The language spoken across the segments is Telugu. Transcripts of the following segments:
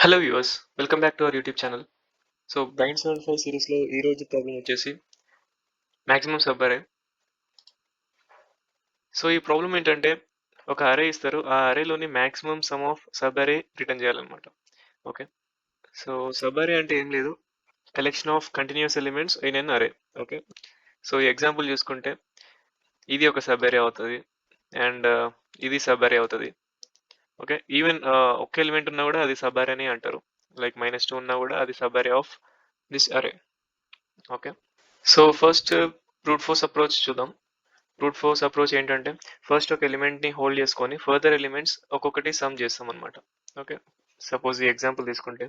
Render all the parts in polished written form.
Hello viewers, welcome back to our YouTube channel. So blind 75 సిరీస్లో ఈ రోజు ప్రాబ్లం వచ్చేసి మాక్సిమం సబ్ అరే. సో ఈ ప్రాబ్లం ఏంటంటే ఒక అరే ఇస్తారు, ఆ అరేలోని maximum sum of subarray return చేయాలన్నమాట. ఓకే, సో సబ్ అరే అంటే ఏం లేదు, collection of continuous elements in an array. Okay, so ఈ ఎగ్జాంపుల్ చూసుకుంటే ఇది ఒక సబ్ అరే అవుతుంది అండ్ ఇది సబ్ అరే అవుతుంది. ఓకే, ఈవెన్ ఒక్క ఎలిమెంట్ ఉన్నా కూడా అది సబ్ అరే అని అంటారు. లైక్ -2 ఉన్నా కూడా అది సబ్ అరే ఆఫ్ దిస్ అరే. Okay, so first brute force approach చూద్దాం. బ్రూట్ ఫోర్స్ అప్రోచ్ ఏంటంటే ఫస్ట్ ఒక ఎలిమెంట్ ని హోల్డ్ చేసుకొని ఫర్దర్ ఎలిమెంట్స్ ఒక్కొక్కటి సమ్ చేస్తాం అనమాట. ఓకే, సపోజ్ ఈ ఎగ్జాంపుల్ తీసుకుంటే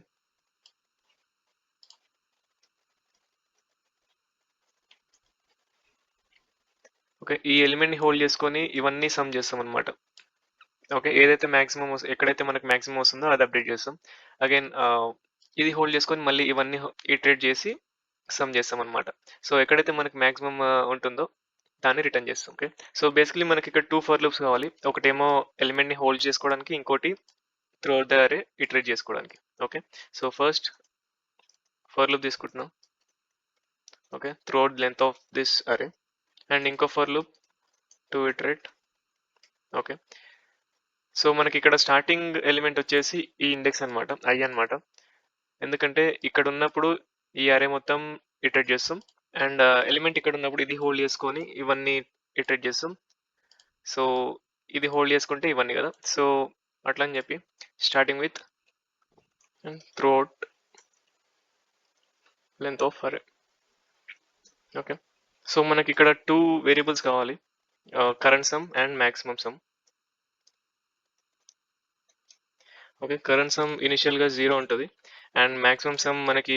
ఓకే, ఈ ఎలిమెంట్ ని హోల్డ్ చేసుకొని ఇవన్నీ సమ్ చేస్తాం అనమాట. ఓకే, ఏదైతే మాక్సిమం ఎక్కడైతే మనకు మాక్సిమం వస్తుందో అది అప్డేట్ చేస్తాం. అగైన్ ఇది హోల్డ్ చేసుకొని మళ్ళీ ఇవన్నీ ఇటరేట్ చేసి సమ్ చేస్తాం అనమాట. సో ఎక్కడైతే మనకి మాక్సిమం ఉంటుందో దాన్ని రిటర్న్ చేస్తాం. ఓకే, సో బేసికలీ మనకి ఇక్కడ టూ ఫర్ లూప్స్ కావాలి. ఒకటేమో ఎలిమెంట్ ని హోల్డ్ చేసుకోవడానికి, ఇంకోటి throughout the array iterate చేసుకోవడానికి. Okay, so first for loop తీసుకుంటున్నాం. Okay, throughout length of this array and ఇంకో for loop to iterate. Okay, so మనకి ఇక్కడ స్టార్టింగ్ ఎలిమెంట్ వచ్చేసి ఈ ఇండెక్స్ అనమాట, ఐ అనమాట. ఎందుకంటే ఇక్కడ ఉన్నప్పుడు ఈ అరే మొత్తం ఇటరేట్ చేస్తాం అండ్ ఎలిమెంట్ ఇక్కడ ఉన్నప్పుడు ఇది హోల్డ్ చేసుకొని ఇవన్నీ ఇటరేట్ చేస్తాం. సో ఇది హోల్డ్ చేసుకుంటే ఇవన్నీ కదా, సో అట్లా అని చెప్పి starting with through out length of అరే. ఓకే, సో మనకి ఇక్కడ టూ వేరియబుల్స్ కావాలి, current some and maximum some. Okay, current some initial గా 0 ఉంటుంది అండ్ మాక్సిమం సమ్ మనకి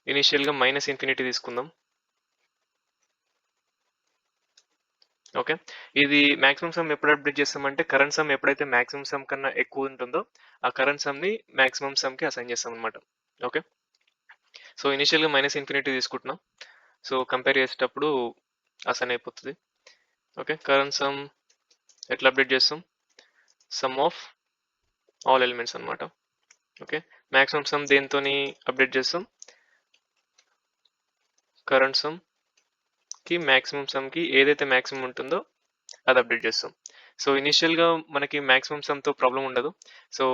ఇనిషియల్ గా -∞ తీసుకుందాం. ఓకే, ఇది మాక్సిమం సమ్ ఎప్పుడు అప్డేట్ చేస్తామంటే కరెంట్ సమ్ ఎప్పుడైతే మాక్సిమం సమ్ కన్నా ఎక్కువ ఉంటుందో ఆ కరెంట్ సమ్ ని మాక్సిమం సమ్ కి అసైన్ చేస్తాం అనమాట. ఓకే, సో ఇనిషియల్ గా -∞ తీసుకుంటున్నాం, సో కంపేర్ చేసేటప్పుడు అసైన్ అయిపోతుంది. ఓకే, కరెంట్ సమ్ ఎట్లా అప్డేట్ చేస్తాం, సమ్ ఆఫ్ ఆల్ ఎలిమెంట్స్ అనమాట. ఓకే, మాక్సిమం సమ్ దేంతో అప్డేట్ చేస్తాం, కరెంట్ సమ్ కి మాక్సిమం సమ్ కి ఏదైతే మాక్సిమం ఉంటుందో అది అప్డేట్ చేస్తాం. సో ఇనిషియల్ గా మనకి మాక్సిమం సమ్ తో ప్రాబ్లం ఉండదు. సో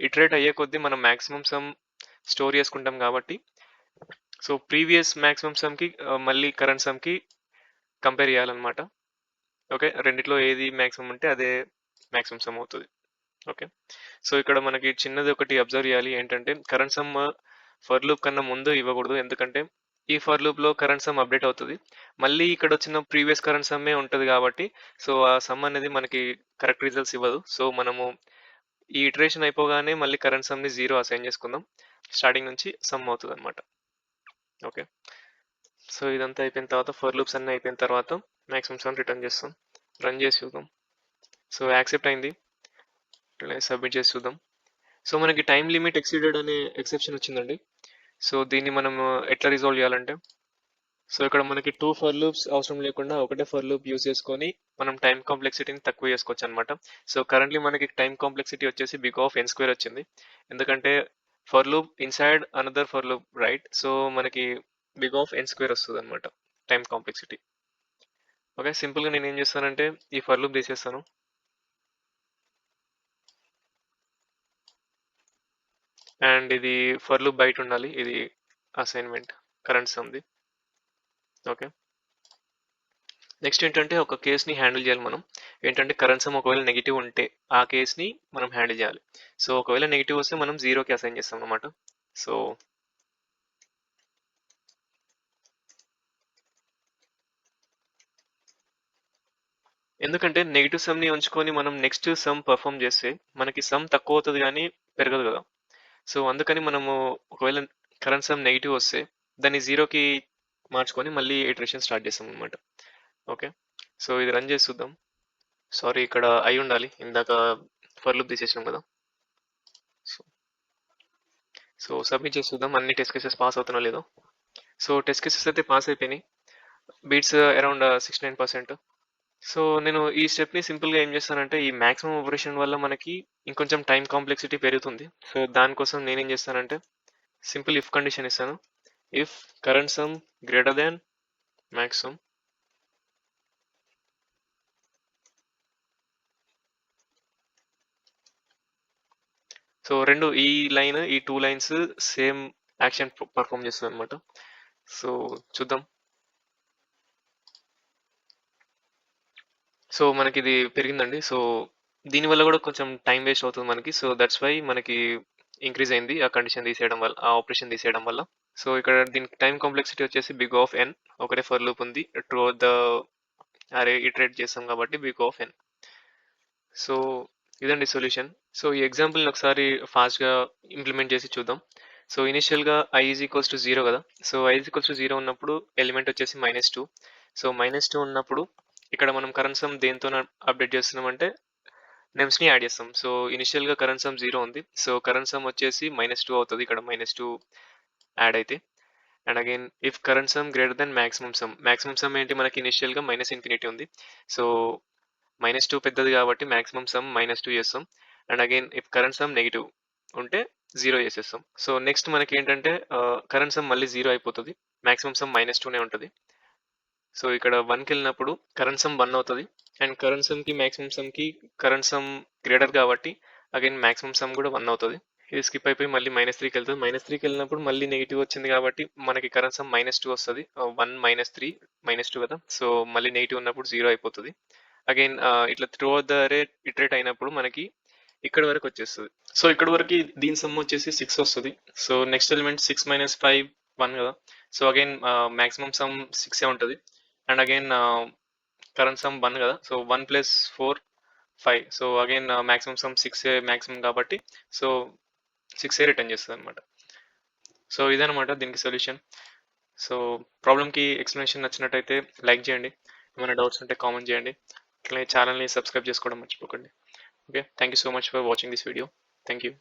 ఇటరేట్ అయ్యే కొద్దీ మనం మాక్సిమం సమ్ స్టోర్ చేసుకుంటాం కాబట్టి సో ప్రీవియస్ మాక్సిమం సమ్ కి మళ్ళీ కరెంట్ సమ్ కి కంపేర్ చేయాలన్నమాట. ఓకే, రెండిట్లో ఏది మాక్సిమం ఉంటే అదే మాక్సిమం సమ్ అవుతుంది. ఓకే, సో ఇక్కడ మనకి చిన్నది ఒకటి అబ్జర్వ్ చేయాలి, ఏంటంటే కరెంట్ సమ్ ఫర్ లూప్ కన్నా ముందు ఇవ్వకూడదు. ఎందుకంటే ఈ ఫర్ లూప్ లో కరెంట్ సమ్ అప్డేట్ అవుతుంది, మళ్ళీ ఇక్కడ వచ్చిన ప్రీవియస్ కరెంట్ సమ్మే ఉంటుంది కాబట్టి సో ఆ సమ్ అనేది మనకి కరెక్ట్ రిజల్ట్స్ ఇవ్వదు. సో మనము ఈ ఇటరేషన్ అయిపోగానే మళ్ళీ కరెంట్ సమ్ ని 0 అసైన్ చేసుకుందాం, స్టార్టింగ్ నుంచి సమ్ అవుతుంది అనమాట. ఓకే, సో ఇదంతా అయిపోయిన తర్వాత ఫర్ లూప్స్ అన్నీ అయిపోయిన తర్వాత మాక్సిమం సమ్ రిటర్న్ చేస్తాం. రన్ చేసి చూద్దాం. సో యాక్సెప్ట్ అయింది, సబ్మిట్ చేసి చూద్దాం. సో మనకి టైం లిమిట్ ఎక్సీడెడ్ అనే ఎక్సెప్షన్ వచ్చిందండి. సో దీన్ని మనం ఎట్లా రిజాల్వ్ చేయాలంటే, సో ఇక్కడ మనకి టూ ఫర్ లూప్స్ అవసరం లేకుండా ఒకటే ఫర్ లూప్ యూజ్ చేసుకొని మనం టైం కాంప్లెక్సిటీని తక్కువ చేసుకోవచ్చు అనమాట. సో కరెంట్లీ మనకి టైం కాంప్లెక్సిటీ వచ్చేసి బిగ్ ఆఫ్ n² వచ్చింది, ఎందుకంటే for loop inside another for loop right. So మనకి బిగ్ ఆఫ్ n² వస్తుంది అనమాట టైం కాంప్లెక్సిటీ. ఓకే, సింపుల్గా నేను ఏం చేస్తానంటే ఈ ఫర్ లూప్ తీసేస్తాను అండ్ ఇది ఫర్ లూప్ బయట ఉండాలి, ఇది అసైన్మెంట్ కరెంట్ సమ్ది. ఓకే, నెక్స్ట్ ఏంటంటే ఒక కేస్ని హ్యాండిల్ చేయాలి మనం. ఏంటంటే కరెంట్ సమ్ ఒకవేళ నెగిటివ్ ఉంటే ఆ కేస్ని మనం హ్యాండిల్ చేయాలి. సో ఒకవేళ నెగిటివ్ వస్తే మనం 0కి అసైన్ చేస్తాం అనమాట. సో ఎందుకంటే నెగిటివ్ సమ్ని ఉంచుకొని మనం నెక్స్ట్ సమ్ పర్ఫామ్ చేస్తే మనకి సమ్ తక్కువ అవుతుంది కానీ పెరగదు కదా. సో అందుకని మనము ఒకవేళ కరెంట్ సమ్ నెగిటివ్ వస్తే దాన్ని 0కి మార్చుకొని మళ్ళీ ఇటరేషన్ స్టార్ట్ చేస్తాం అనమాట. ఓకే, సో ఇది రన్ చేసి చూద్దాం. సారీ, ఇక్కడ అయి ఉండాలి, ఇందాక ఫర్ లూప్ తీసేసినాం కదా. సో సబ్మిట్ చేసి చూద్దాం అన్ని టెస్ట్ కేసెస్ పాస్ అవుతున్నా లేదో. సో టెస్ట్ కేసెస్ అయితే పాస్ అయిపోయినాయి, బీట్స్ అరౌండ్ 69%. సో నేను ఈ స్టెప్ని సింపుల్గా ఏం చేస్తానంటే ఈ మ్యాక్సిమం ఆపరేషన్ వల్ల మనకి ఇంకొంచెం టైం కాంప్లెక్సిటీ పెరుగుతుంది. సో దానికోసం నేనేం చేస్తానంటే సింపుల్ ఇఫ్ కండిషన్ ఇస్తాను. If current sum greater than maximum. So ఈ లైన్ ఈ 2 లైన్స్ సేమ్ యాక్షన్ పర్ఫామ్ చేస్తుంది అనమాట. సో చూద్దాం. సో మనకి ఇది పెరిగిందండి. సో దీనివల్ల కూడా కొంచెం టైం వేస్ట్ అవుతుంది మనకి. సో దట్స్ వై మనకి ఇంక్రీజ్ అయింది ఆ కండిషన్ తీసేయడం వల్ల, ఆ ఆపరేషన్ తీసేయడం వల్ల. సో ఇక్కడ దీనికి టైం కాంప్లెక్సిటీ వచ్చేసి బిగ్ ఆఫ్ ఎన్. ఒకటే ఫర్ లూప్ ఉంది. త్రూ ద అరే ఇటరేట్ చేస్తాం కాబట్టి బిగ్ ఆఫ్ ఎన్. సో ఇదండి సొల్యూషన్. సో ఈ ఎగ్జాంపుల్ని ఒకసారి ఫాస్ట్గా ఇంప్లిమెంట్ చేసి చూద్దాం. సో ఇనిషియల్గా ఐ ఈజ్ ఈక్వల్స్ టు 0 కదా. So I is equals to 0 ఉన్నప్పుడు ఎలిమెంట్ వచ్చేసి -2. సో -2 ఉన్నప్పుడు ఇక్కడ మనం కరెంట్ సమ్ దేంతో అప్డేట్ చేస్తున్నామంటే నెమ్స్ని యాడ్ చేస్తాం. సో ఇనిషియల్గా కరెంట్ సమ్ 0 ఉంది. సో కరెంట్ సమ్ వచ్చేసి -2 అవుతుంది ఇక్కడ -2 యాడ్ అయితే. And again if current sum greater than maximum some ఏంటి మనకి ఇనిషియల్గా -∞ ఉంది. సో -2 పెద్దది కాబట్టి మాక్సిమం సమ్ -2 చేస్తాం. And again if current some negative ఉంటే 0 చేసేస్తాం. సో నెక్స్ట్ మనకి ఏంటంటే కరెంట్ సమ్ మళ్ళీ 0 అయిపోతుంది. మాక్సిమం సమ్ -2నే ఉంటుంది. సో ఇక్కడ 1కి వెళ్ళినప్పుడు కరెంట్ సమ్ 1 అవుతుంది. అండ్ కరెంట్ సమ్కి మాక్సిమం సమ్కి కరెంట్ సమ్ గ్రేటర్ కాబట్టి అగైన్ మాక్సిమం సమ్ కూడా 1 అవుతుంది. ఇది స్కిప్ అయిపోయి మళ్ళీ -3కి వెళ్తుంది. -3కి వెళ్ళినప్పుడు మళ్ళీ నెగిటివ్ వచ్చింది కాబట్టి మనకి కరెంట్ సమ్ -2 వస్తుంది. 1 -3 -2 కదా. సో మళ్ళీ నెగిటివ్ ఉన్నప్పుడు 0 అయిపోతుంది. అగైన్ ఇట్లా through out the array iterate అయినప్పుడు మనకి ఇక్కడ వరకు వచ్చేస్తుంది. సో ఇక్కడ వరకు దీని సమ్ వచ్చేసి 6 వస్తుంది. సో నెక్స్ట్ ఎలిమెంట్ 6 - 5 1 కదా. సో అగైన్ మాక్సిమం సమ్ 6 ఉంటుంది. అండ్ అగైన్ కరెంట్ సమ్ 1 కదా. So 1 + 4 5. So again maximum some 6 maximum కాబట్టి సో 6 రిటర్న్ చేస్తుంది అనమాట. సో ఇదనమాట దీనికి సొల్యూషన్. సో ప్రాబ్లమ్కి ఎక్స్ప్లెనేషన్ నచ్చినట్టయితే లైక్ చేయండి. ఏమైనా డౌట్స్ ఉంటే కామెంట్ చేయండి. అట్లనే ఛానల్ని సబ్స్క్రైబ్ చేసుకోవడం మర్చిపోకండి. Okay, thank you so much for watching this video. Thank you.